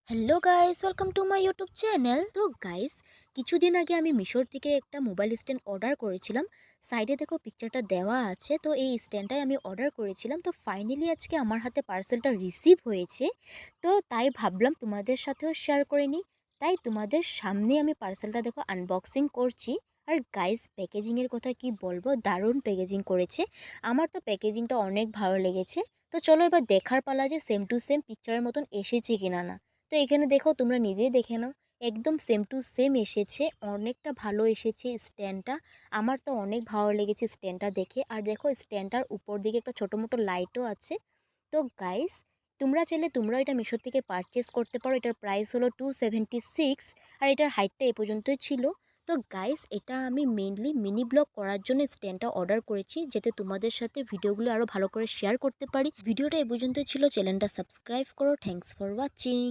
Hello guys, welcome to my YouTube channel. তো guys, কিছুদিন আগে আমি মিশোর থেকে একটা মোবাইল স্ট্যান্ড অর্ডার করেছিলাম। সাইডে দেখো পিকচারটা দেওয়া আছে। তো এই স্ট্যান্ডটাই আমি অর্ডার করেছিলাম। তো ফাইনালি আজকে আমার হাতে পার্সেলটা রিসিভ হয়েছে। তো তাই ভাবলাম তোমাদের সাথেও শেয়ার করে নিই। তাই তোমাদের সামনে আমি পার্সেলটা দেখো আনবক্সিং করছি। আর গাইস, প্যাকেজিংয়ের কথা কি বলবো, দারুণ প্যাকেজিং করেছে। আমার তো প্যাকেজিংটা অনেক ভালো লেগেছে। তো চলো এবার দেখার পালা যে সেম টু সেম পিকচারের মতন এসেছে কিনা না। তো এখানে দেখো, তোমরা নিজেই দেখে নাও, একদম সেম টু সেম এসেছে। অনেকটা ভালো এসেছে স্ট্যান্ডটা। আমার তো অনেক ভালো লেগেছে স্ট্যান্ডটা দেখে। আর দেখো স্ট্যান্ডটার উপর দিকে একটা ছোটো মোটো লাইটও আছে। তো গাইস, তোমরা চাইলে তোমরা এটা মিশো থেকে পারচেস করতে পারো। এটার প্রাইস হলো 276। আর এটার হাইটটা এ পর্যন্তই ছিল। তো গাইস, এটা আমি মেইনলি মিনি ব্লগ করার জন্য স্ট্যান্ডটা অর্ডার করেছি, যাতে তোমাদের সাথে ভিডিওগুলো আরও ভালো করে শেয়ার করতে পারি। ভিডিওটা এ পর্যন্তই ছিল। চ্যানেলটা সাবস্ক্রাইব করো। Thanks for watching.